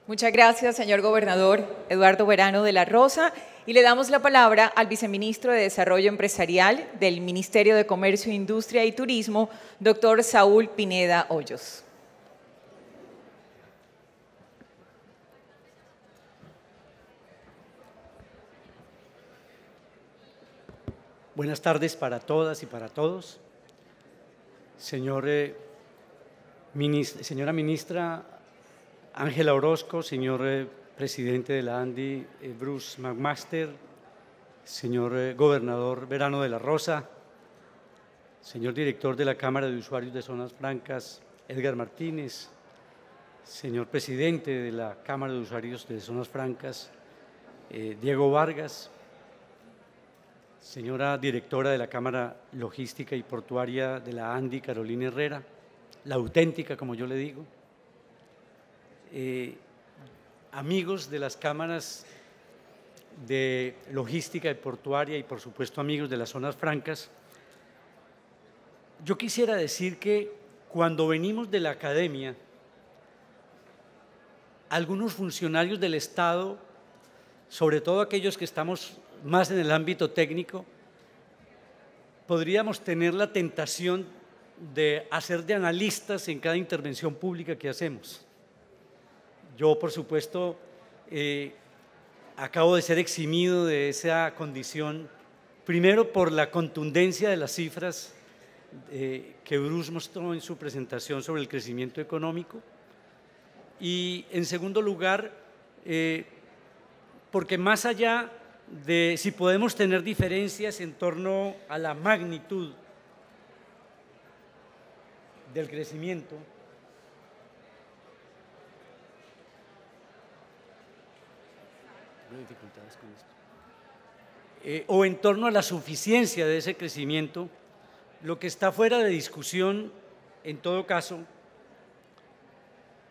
Muchas gracias, señor gobernador Eduardo Verano de la Rosa. Y le damos la palabra al viceministro de Desarrollo Empresarial del Ministerio de Comercio, Industria y Turismo, doctor Saúl Pineda Hoyos. Buenas tardes para todas y para todos. Señora ministra Ángela Orozco, señor presidente de la ANDI, Bruce McMaster, señor gobernador Verano de la Rosa, señor director de la Cámara de Usuarios de Zonas Francas, Edgar Martínez, señor presidente de la Cámara de Usuarios de Zonas Francas, Diego Vargas, señora directora de la Cámara Logística y Portuaria de la ANDI, Carolina Herrera, la auténtica, como yo le digo, amigos de las cámaras de logística y portuaria y, por supuesto, amigos de las zonas francas. Yo quisiera decir que cuando venimos de la academia, algunos funcionarios del Estado, sobre todo aquellos que estamos más en el ámbito técnico, podríamos tener la tentación de hacer de analistas en cada intervención pública que hacemos. Yo, por supuesto, acabo de ser eximido de esa condición, primero por la contundencia de las cifras que Bruce mostró en su presentación sobre el crecimiento económico, y en segundo lugar, porque más allá de si podemos tener diferencias en torno a la magnitud del crecimiento, dificultades con esto, o en torno a la suficiencia de ese crecimiento, lo que está fuera de discusión, en todo caso,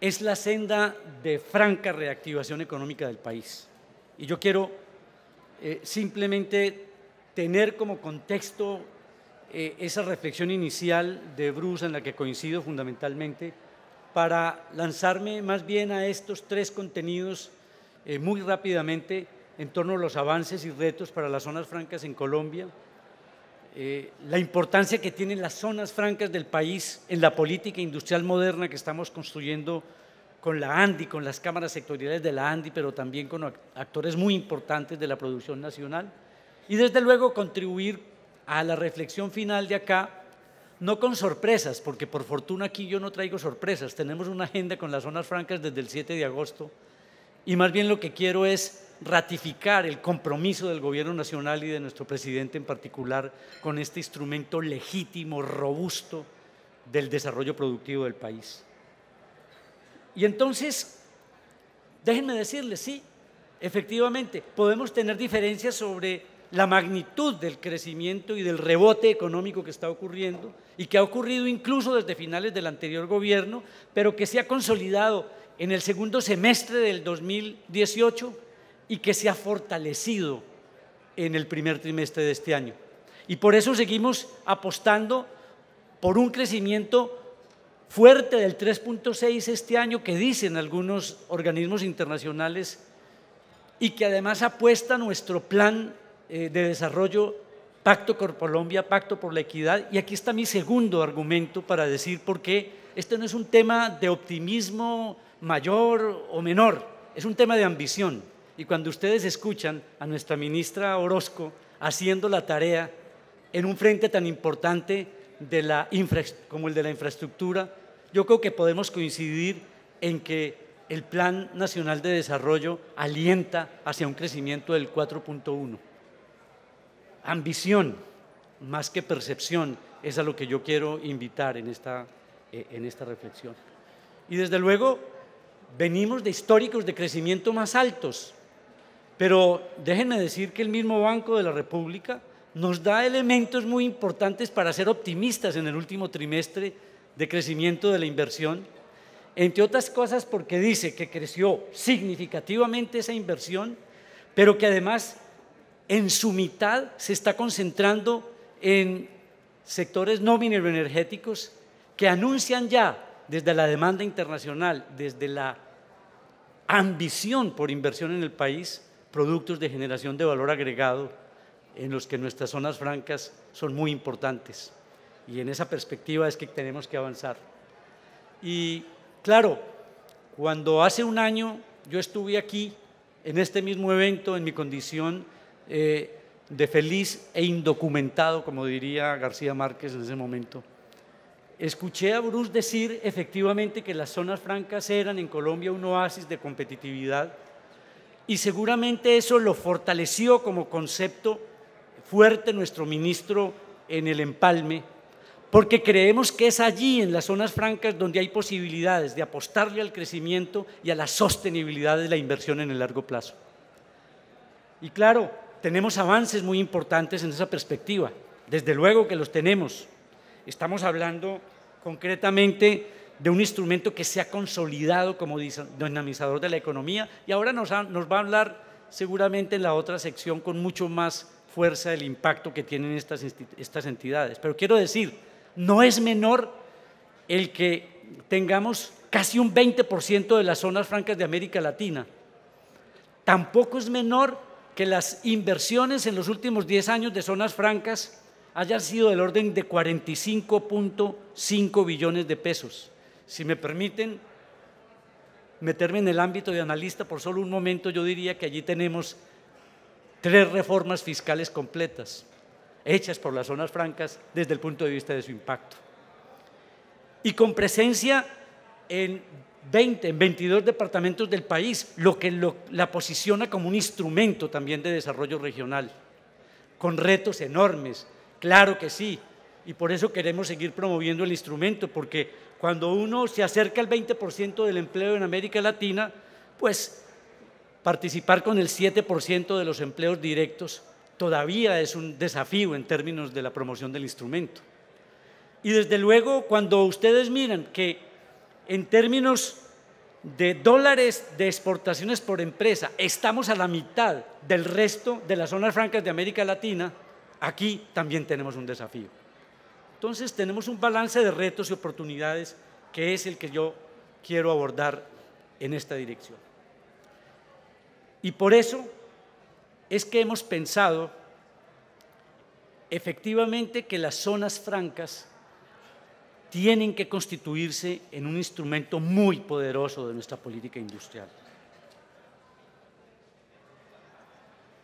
es la senda de franca reactivación económica del país. Y yo quiero simplemente tener como contexto esa reflexión inicial de Bruce, en la que coincido fundamentalmente, para lanzarme más bien a estos tres contenidos muy rápidamente en torno a los avances y retos para las zonas francas en Colombia, la importancia que tienen las zonas francas del país en la política industrial moderna que estamos construyendo con la ANDI, con las cámaras sectoriales de la ANDI, pero también con actores muy importantes de la producción nacional, y desde luego contribuir a la reflexión final de acá, no con sorpresas, porque por fortuna aquí yo no traigo sorpresas, tenemos una agenda con las zonas francas desde el 7 de agosto, y más bien lo que quiero es ratificar el compromiso del Gobierno Nacional y de nuestro presidente en particular con este instrumento legítimo, robusto del desarrollo productivo del país. Y entonces, déjenme decirles, sí, efectivamente, podemos tener diferencias sobre la magnitud del crecimiento y del rebote económico que está ocurriendo y que ha ocurrido incluso desde finales del anterior gobierno, pero que se ha consolidado en el segundo semestre del 2018 y que se ha fortalecido en el primer trimestre de este año. Y por eso seguimos apostando por un crecimiento fuerte del 3.6 este año, que dicen algunos organismos internacionales, y que además apuesta nuestro plan de desarrollo, Pacto por Colombia, Pacto por la Equidad. Y aquí está mi segundo argumento para decir por qué este no es un tema de optimismo mayor o menor, es un tema de ambición. Y cuando ustedes escuchan a nuestra ministra Orozco haciendo la tarea en un frente tan importante como el de la infraestructura, yo creo que podemos coincidir en que el Plan Nacional de Desarrollo alienta hacia un crecimiento del 4.1. Ambición, más que percepción, es a lo que yo quiero invitar en esta reflexión. Y desde luego, venimos de históricos de crecimiento más altos, pero déjenme decir que el mismo Banco de la República nos da elementos muy importantes para ser optimistas en el último trimestre de crecimiento de la inversión, entre otras cosas porque dice que creció significativamente esa inversión, pero que además en su mitad se está concentrando en sectores no mineroenergéticos que anuncian ya desde la demanda internacional, desde la ambición por inversión en el país, productos de generación de valor agregado en los que nuestras zonas francas son muy importantes. Y en esa perspectiva es que tenemos que avanzar. Y claro, cuando hace un año yo estuve aquí, en este mismo evento, en mi condición de feliz e indocumentado, como diría García Márquez en ese momento, escuché a Bruce decir efectivamente que las zonas francas eran en Colombia un oasis de competitividad y seguramente eso lo fortaleció como concepto fuerte nuestro ministro en el empalme, porque creemos que es allí, en las zonas francas, donde hay posibilidades de apostarle al crecimiento y a la sostenibilidad de la inversión en el largo plazo. Y claro, tenemos avances muy importantes en esa perspectiva, desde luego que los tenemos. Estamos hablando concretamente de un instrumento que se ha consolidado como dinamizador de la economía y ahora nos va a hablar seguramente en la otra sección con mucho más fuerza del impacto que tienen estas entidades. Pero quiero decir, no es menor el que tengamos casi un 20% de las zonas francas de América Latina. Tampoco es menor que las inversiones en los últimos 10 años de zonas francas hayan sido del orden de 45.5 billones de pesos. Si me permiten meterme en el ámbito de analista por solo un momento, yo diría que allí tenemos 3 reformas fiscales completas, hechas por las zonas francas desde el punto de vista de su impacto. Y con presencia en 22 departamentos del país, lo que la posiciona como un instrumento también de desarrollo regional, con retos enormes, claro que sí, y por eso queremos seguir promoviendo el instrumento, porque cuando uno se acerca al 20% del empleo en América Latina, pues participar con el 7% de los empleos directos todavía es un desafío en términos de la promoción del instrumento. Y desde luego, cuando ustedes miran que en términos de dólares de exportaciones por empresa estamos a la mitad del resto de las zonas francas de América Latina, aquí también tenemos un desafío. Entonces tenemos un balance de retos y oportunidades que es el que yo quiero abordar en esta dirección. Y por eso es que hemos pensado efectivamente que las zonas francas tienen que constituirse en un instrumento muy poderoso de nuestra política industrial.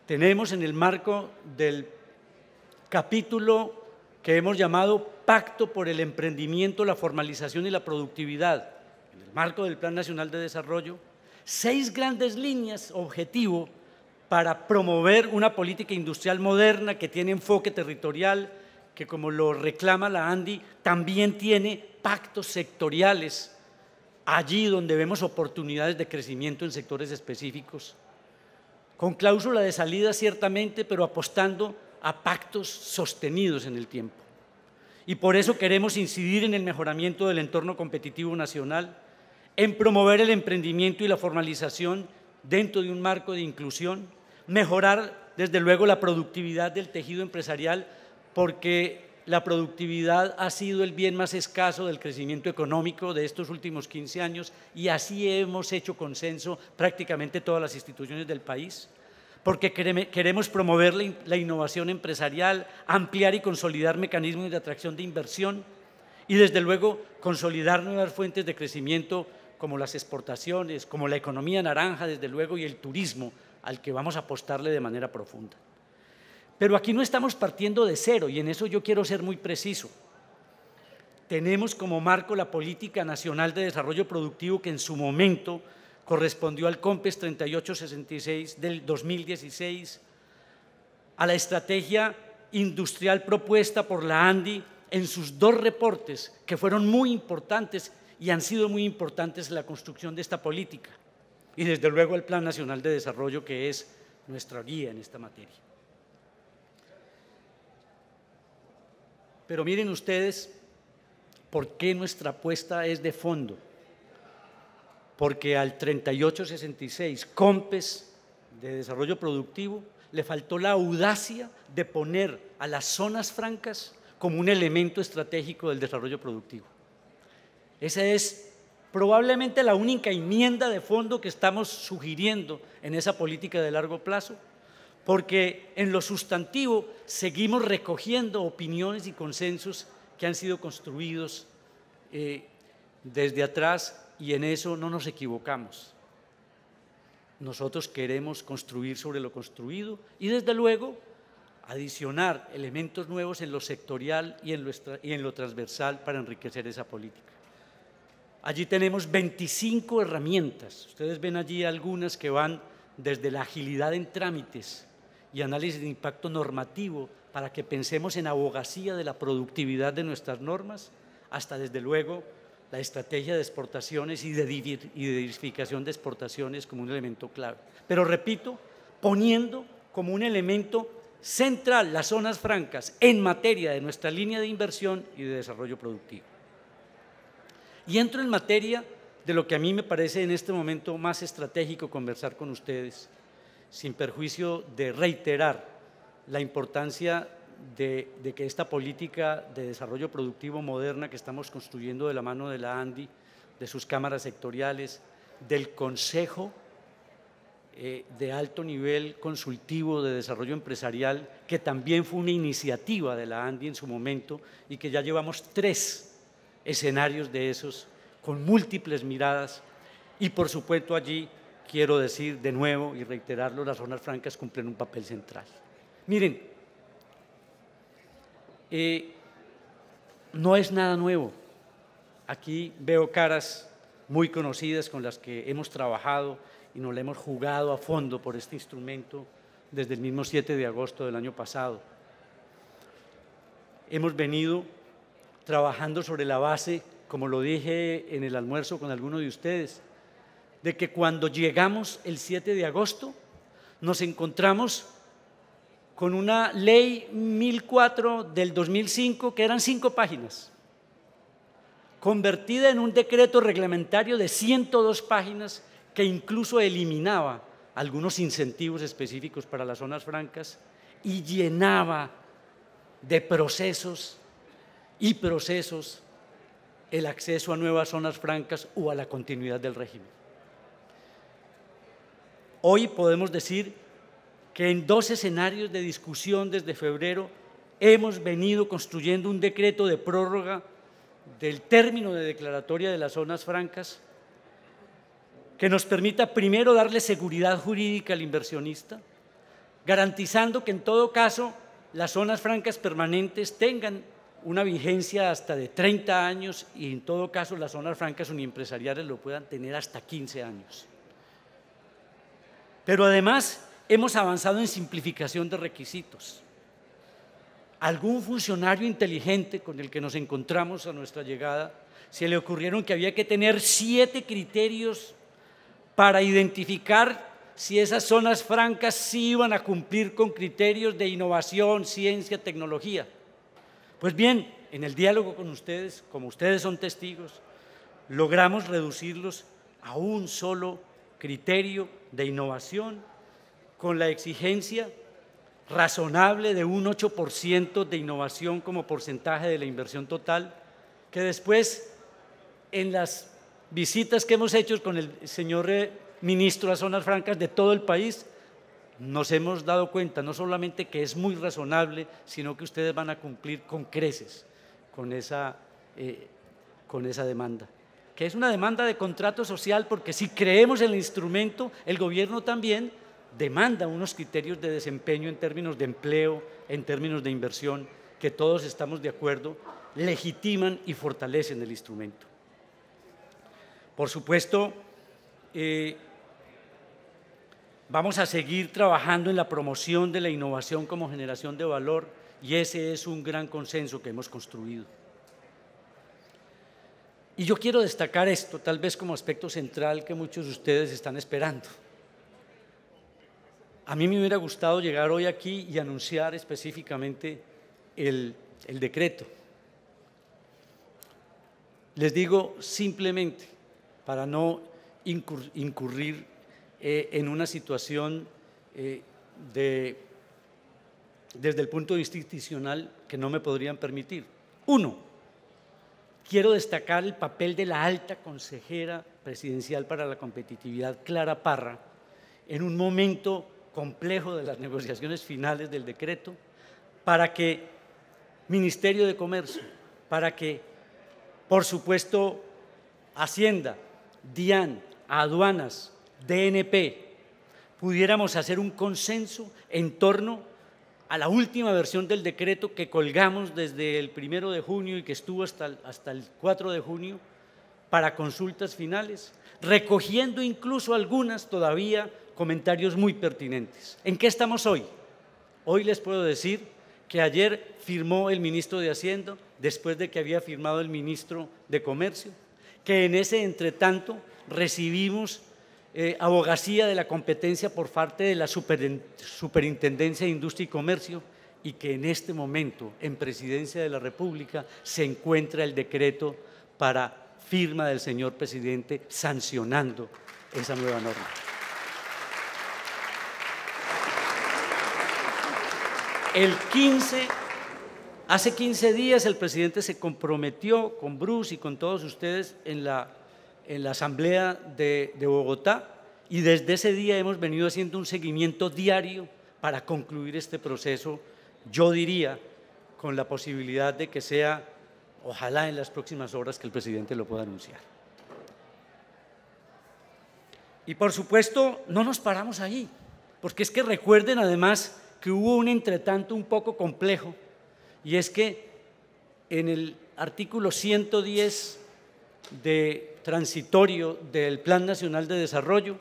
Tenemos en el marco del capítulo que hemos llamado Pacto por el Emprendimiento, la Formalización y la Productividad, en el marco del Plan Nacional de Desarrollo, 6 grandes líneas objetivo para promover una política industrial moderna que tiene enfoque territorial, que como lo reclama la ANDI, también tiene pactos sectoriales, allí donde vemos oportunidades de crecimiento en sectores específicos, con cláusula de salida ciertamente, pero apostando a pactos sostenidos en el tiempo. Y por eso queremos incidir en el mejoramiento del entorno competitivo nacional, en promover el emprendimiento y la formalización dentro de un marco de inclusión, mejorar desde luego la productividad del tejido empresarial, porque la productividad ha sido el bien más escaso del crecimiento económico de estos últimos 15 años y así hemos hecho consenso prácticamente todas las instituciones del país, porque queremos promover la innovación empresarial, ampliar y consolidar mecanismos de atracción de inversión y desde luego consolidar nuevas fuentes de crecimiento como las exportaciones, como la economía naranja desde luego y el turismo al que vamos a apostarle de manera profunda. Pero aquí no estamos partiendo de cero y en eso yo quiero ser muy preciso. Tenemos como marco la Política Nacional de Desarrollo Productivo que en su momento correspondió al COMPES 3866 del 2016, a la estrategia industrial propuesta por la ANDI en sus 2 reportes que fueron muy importantes y han sido muy importantes en la construcción de esta política y desde luego el Plan Nacional de Desarrollo que es nuestra guía en esta materia. Pero miren ustedes por qué nuestra apuesta es de fondo. Porque al 3866, COMPES de Desarrollo Productivo, le faltó la audacia de poner a las zonas francas como un elemento estratégico del desarrollo productivo. Esa es probablemente la única enmienda de fondo que estamos sugiriendo en esa política de largo plazo, porque en lo sustantivo seguimos recogiendo opiniones y consensos que han sido construidos desde atrás, y en eso no nos equivocamos. Nosotros queremos construir sobre lo construido y desde luego adicionar elementos nuevos en lo sectorial y en lo transversal para enriquecer esa política. Allí tenemos 25 herramientas. Ustedes ven allí algunas que van desde la agilidad en trámites y análisis de impacto normativo para que pensemos en abogacía de la productividad de nuestras normas, hasta desde luego la estrategia de exportaciones y de diversificación de exportaciones como un elemento clave. Pero repito, poniendo como un elemento central las zonas francas en materia de nuestra línea de inversión y de desarrollo productivo. Y entro en materia de lo que a mí me parece en este momento más estratégico conversar con ustedes, sin perjuicio de reiterar la importancia de que esta política de desarrollo productivo moderna que estamos construyendo de la mano de la ANDI, de sus cámaras sectoriales, del Consejo de alto nivel consultivo de desarrollo empresarial, que también fue una iniciativa de la ANDI en su momento y que ya llevamos 3 escenarios de esos con múltiples miradas, y por supuesto allí quiero decir de nuevo y reiterarlo, las zonas francas cumplen un papel central. Miren, no es nada nuevo. Aquí veo caras muy conocidas con las que hemos trabajado y nos la hemos jugado a fondo por este instrumento desde el mismo 7 de agosto del año pasado. Hemos venido trabajando sobre la base, como lo dije en el almuerzo con algunos de ustedes, de que cuando llegamos el 7 de agosto nos encontramos con una ley 1004 del 2005 que eran 5 páginas, convertida en un decreto reglamentario de 102 páginas que incluso eliminaba algunos incentivos específicos para las zonas francas y llenaba de procesos el acceso a nuevas zonas francas o a la continuidad del régimen. Hoy podemos decir que en 2 escenarios de discusión desde febrero hemos venido construyendo un decreto de prórroga del término de declaratoria de las zonas francas que nos permita primero darle seguridad jurídica al inversionista, garantizando que en todo caso las zonas francas permanentes tengan una vigencia hasta de 30 años y en todo caso las zonas francas uniempresariales lo puedan tener hasta 15 años. Pero además hemos avanzado en simplificación de requisitos. Algún funcionario inteligente con el que nos encontramos a nuestra llegada se le ocurrieron que había que tener 7 criterios para identificar si esas zonas francas sí iban a cumplir con criterios de innovación, ciencia, tecnología. Pues bien, en el diálogo con ustedes, como ustedes son testigos, logramos reducirlos a un solo criterio de innovación con la exigencia razonable de un 8% de innovación como porcentaje de la inversión total, que después en las visitas que hemos hecho con el señor ministro a zonas francas de todo el país, nos hemos dado cuenta no solamente que es muy razonable, sino que ustedes van a cumplir con creces con esa demanda, que es una demanda de contrato social, porque si creemos en el instrumento, el gobierno también demanda unos criterios de desempeño en términos de empleo, en términos de inversión, que todos estamos de acuerdo, legitiman y fortalecen el instrumento. Por supuesto, vamos a seguir trabajando en la promoción de la innovación como generación de valor, y ese es un gran consenso que hemos construido. Y yo quiero destacar esto, tal vez como aspecto central que muchos de ustedes están esperando. A mí me hubiera gustado llegar hoy aquí y anunciar específicamente el decreto. Les digo simplemente, para no incurrir en una situación desde el punto de vista institucional que no me podrían permitir. 1, quiero destacar el papel de la alta consejera presidencial para la competitividad, Clara Parra, en un momento complejo de las negociaciones finales del decreto, para que Ministerio de Comercio, para que, por supuesto, Hacienda, DIAN, Aduanas, DNP, pudiéramos hacer un consenso en torno a la última versión del decreto que colgamos desde el 1 de junio y que estuvo hasta el 4 de junio para consultas finales, recogiendo incluso algunas todavía comentarios muy pertinentes. ¿En qué estamos hoy? Hoy les puedo decir que ayer firmó el ministro de Hacienda, después de que había firmado el ministro de Comercio, que en ese entretanto recibimos abogacía de la competencia por parte de la Superintendencia de Industria y Comercio y que en este momento en Presidencia de la República se encuentra el decreto para firma del señor presidente sancionando esa nueva norma. Hace 15 días el presidente se comprometió con Bruce y con todos ustedes en la Asamblea de Bogotá y desde ese día hemos venido haciendo un seguimiento diario para concluir este proceso, yo diría, con la posibilidad de que sea, ojalá en las próximas horas, que el presidente lo pueda anunciar. Y por supuesto, no nos paramos ahí, porque es que recuerden además que hubo un entretanto un poco complejo, y es que en el artículo 110 de transitorio del Plan Nacional de Desarrollo,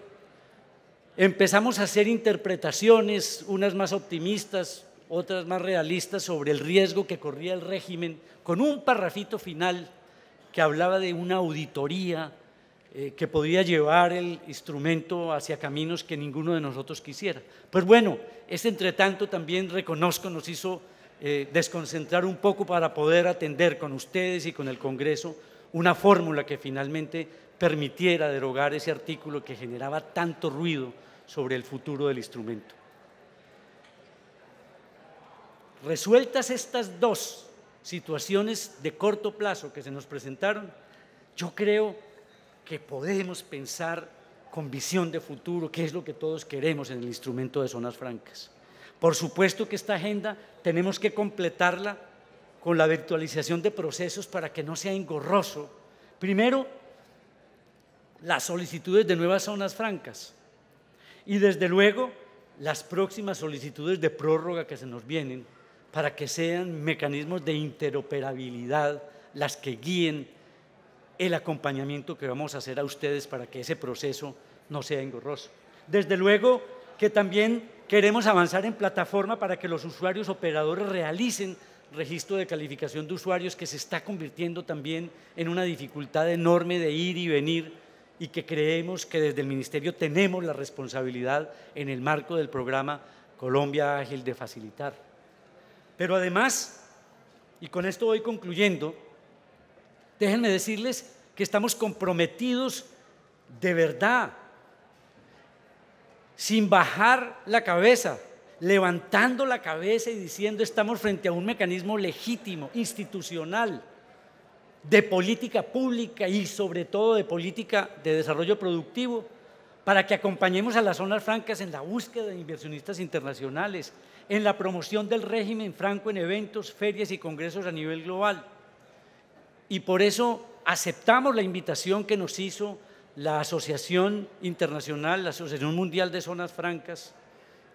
empezamos a hacer interpretaciones, unas más optimistas, otras más realistas, sobre el riesgo que corría el régimen, con un parrafito final que hablaba de una auditoría que podía llevar el instrumento hacia caminos que ninguno de nosotros quisiera. Pues bueno, ese entretanto también reconozco nos hizo desconcentrar un poco para poder atender con ustedes y con el Congreso una fórmula que finalmente permitiera derogar ese artículo que generaba tanto ruido sobre el futuro del instrumento. Resueltas estas dos situaciones de corto plazo que se nos presentaron, yo creo que podemos pensar con visión de futuro, que es lo que todos queremos en el instrumento de zonas francas. Por supuesto que esta agenda tenemos que completarla con la virtualización de procesos para que no sea engorroso. Primero, las solicitudes de nuevas zonas francas y desde luego las próximas solicitudes de prórroga que se nos vienen para que sean mecanismos de interoperabilidad las que guíen el acompañamiento que vamos a hacer a ustedes para que ese proceso no sea engorroso. Desde luego que también queremos avanzar en plataforma para que los usuarios operadores realicen registro de calificación de usuarios, que se está convirtiendo también en una dificultad enorme de ir y venir y que creemos que desde el Ministerio tenemos la responsabilidad en el marco del programa Colombia Ágil de facilitar. Pero además, y con esto voy concluyendo, déjenme decirles que estamos comprometidos de verdad, sin bajar la cabeza, levantando la cabeza y diciendo estamos frente a un mecanismo legítimo, institucional, de política pública y sobre todo de política de desarrollo productivo, para que acompañemos a las zonas francas en la búsqueda de inversionistas internacionales, en la promoción del régimen franco en eventos, ferias y congresos a nivel global. Y por eso aceptamos la invitación que nos hizo la Asociación Internacional, la Asociación Mundial de Zonas Francas,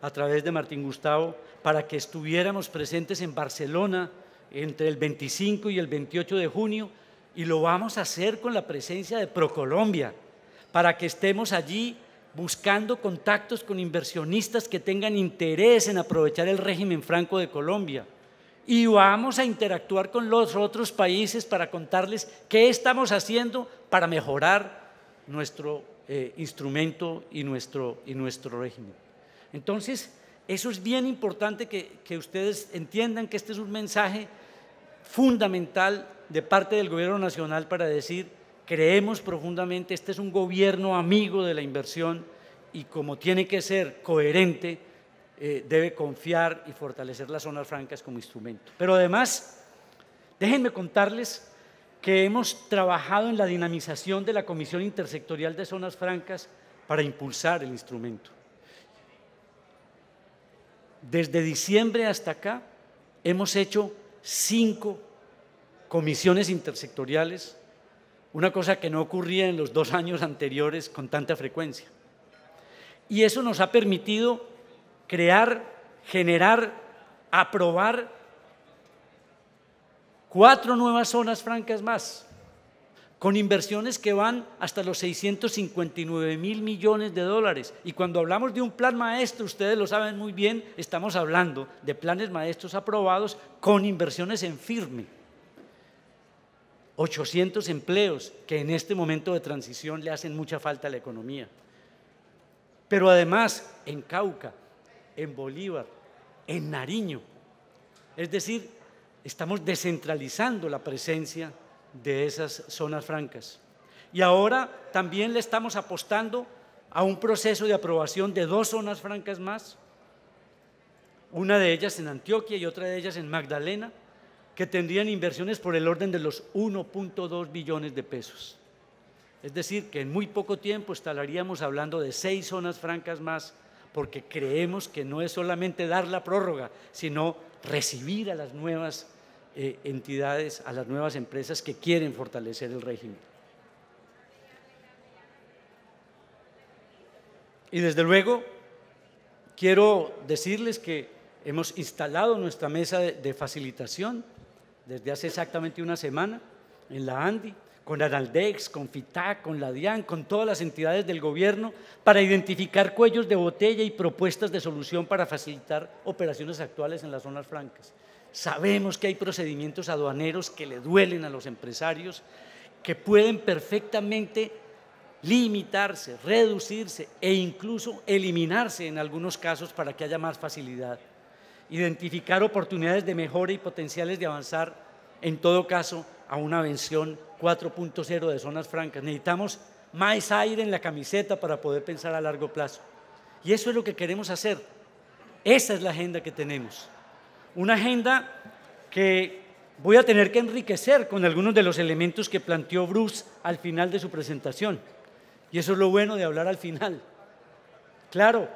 a través de Martín Gustavo, para que estuviéramos presentes en Barcelona entre el 25 y el 28 de junio, y lo vamos a hacer con la presencia de ProColombia, para que estemos allí buscando contactos con inversionistas que tengan interés en aprovechar el régimen franco de Colombia. Y vamos a interactuar con los otros países para contarles qué estamos haciendo para mejorar nuestro instrumento y nuestro régimen. Entonces, eso es bien importante que ustedes entiendan que este es un mensaje fundamental de parte del Gobierno Nacional para decir, creemos profundamente, este es un gobierno amigo de la inversión y como tiene que ser coherente, debe confiar y fortalecer las zonas francas como instrumento. Pero además, déjenme contarles que hemos trabajado en la dinamización de la Comisión Intersectorial de Zonas Francas para impulsar el instrumento. Desde diciembre hasta acá hemos hecho 5 comisiones intersectoriales, una cosa que no ocurría en los 2 años anteriores con tanta frecuencia. Y eso nos ha permitido crear, generar, aprobar 4 nuevas zonas francas más, con inversiones que van hasta los 659.000 millones de dólares. Y cuando hablamos de un plan maestro, ustedes lo saben muy bien, estamos hablando de planes maestros aprobados con inversiones en firme. 800 empleos que en este momento de transición le hacen mucha falta a la economía. Pero además en Cauca, en Bolívar, en Nariño. Es decir, estamos descentralizando la presencia de esas zonas francas. Y ahora también le estamos apostando a un proceso de aprobación de 2 zonas francas más, una de ellas en Antioquia y otra de ellas en Magdalena, que tendrían inversiones por el orden de los 1.2 billones de pesos. Es decir, que en muy poco tiempo estaríamos hablando de 6 zonas francas más, porque creemos que no es solamente dar la prórroga, sino recibir a las nuevas entidades, a las nuevas empresas que quieren fortalecer el régimen. Y desde luego, quiero decirles que hemos instalado nuestra mesa de facilitación desde hace exactamente una semana en la ANDI, con Analdex, con FITAC, con la DIAN, con todas las entidades del gobierno, para identificar cuellos de botella y propuestas de solución para facilitar operaciones actuales en las zonas francas. Sabemos que hay procedimientos aduaneros que le duelen a los empresarios, que pueden perfectamente limitarse, reducirse e incluso eliminarse en algunos casos para que haya más facilidad. Identificar oportunidades de mejora y potenciales de avanzar, en todo caso, a una versión 4.0 de zonas francas. Necesitamos más aire en la camiseta para poder pensar a largo plazo. Y eso es lo que queremos hacer. Esa es la agenda que tenemos. Una agenda que voy a tener que enriquecer con algunos de los elementos que planteó Bruce al final de su presentación. Y eso es lo bueno de hablar al final. Claro,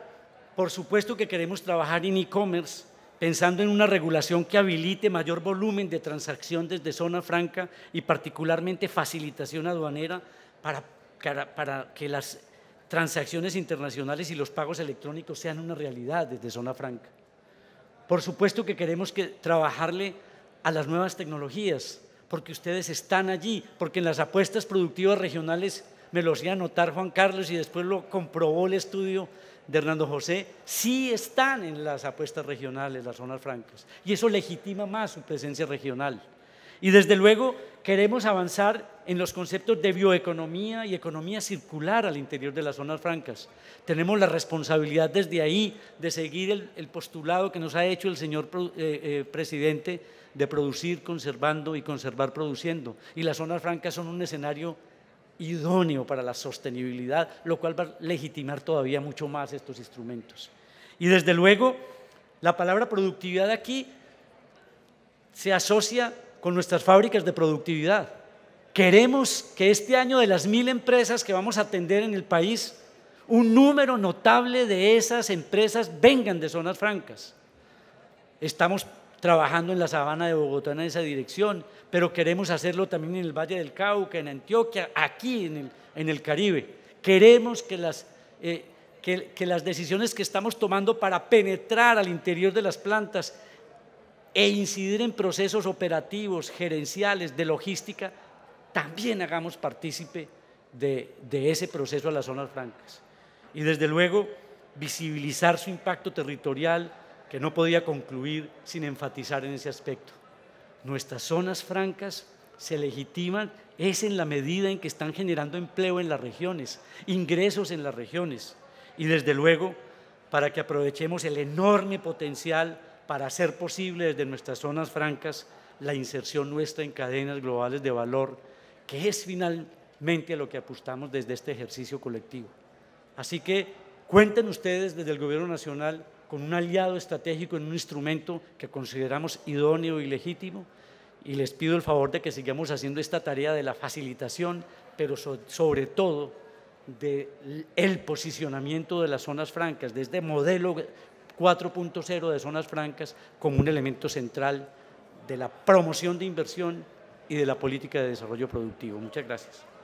por supuesto que queremos trabajar en e-commerce, pensando en una regulación que habilite mayor volumen de transacción desde zona franca y particularmente facilitación aduanera para que las transacciones internacionales y los pagos electrónicos sean una realidad desde zona franca. Por supuesto que queremos trabajarle a las nuevas tecnologías, porque ustedes están allí, porque en las apuestas productivas regionales, me lo hacía notar Juan Carlos y después lo comprobó el estudio de Hernando José, sí están en las apuestas regionales, las zonas francas, y eso legitima más su presencia regional. Y desde luego queremos avanzar en los conceptos de bioeconomía y economía circular al interior de las zonas francas. Tenemos la responsabilidad desde ahí de seguir el postulado que nos ha hecho el señor presidente de producir conservando y conservar produciendo, y las zonas francas son un escenario idóneo para la sostenibilidad, lo cual va a legitimar todavía mucho más estos instrumentos. Y desde luego, la palabra productividad aquí se asocia con nuestras fábricas de productividad. Queremos que este año, de las 1000 empresas que vamos a atender en el país, un número notable de esas empresas vengan de zonas francas. Estamos trabajando en la Sabana de Bogotá en esa dirección, pero queremos hacerlo también en el Valle del Cauca, en Antioquia, aquí en el Caribe. Queremos que las decisiones que estamos tomando para penetrar al interior de las plantas e incidir en procesos operativos, gerenciales, de logística, también hagamos partícipe de ese proceso a las zonas francas. Y desde luego, visibilizar su impacto territorial, que no podía concluir sin enfatizar en ese aspecto. Nuestras zonas francas se legitiman es en la medida en que están generando empleo en las regiones, ingresos en las regiones, y desde luego para que aprovechemos el enorme potencial para hacer posible desde nuestras zonas francas la inserción nuestra en cadenas globales de valor, que es finalmente a lo que apostamos desde este ejercicio colectivo. Así que cuenten ustedes desde el Gobierno Nacional con un aliado estratégico en un instrumento que consideramos idóneo y legítimo, y les pido el favor de que sigamos haciendo esta tarea de la facilitación, pero sobre todo del posicionamiento de las zonas francas, de este modelo 4.0 de zonas francas como un elemento central de la promoción de inversión y de la política de desarrollo productivo. Muchas gracias.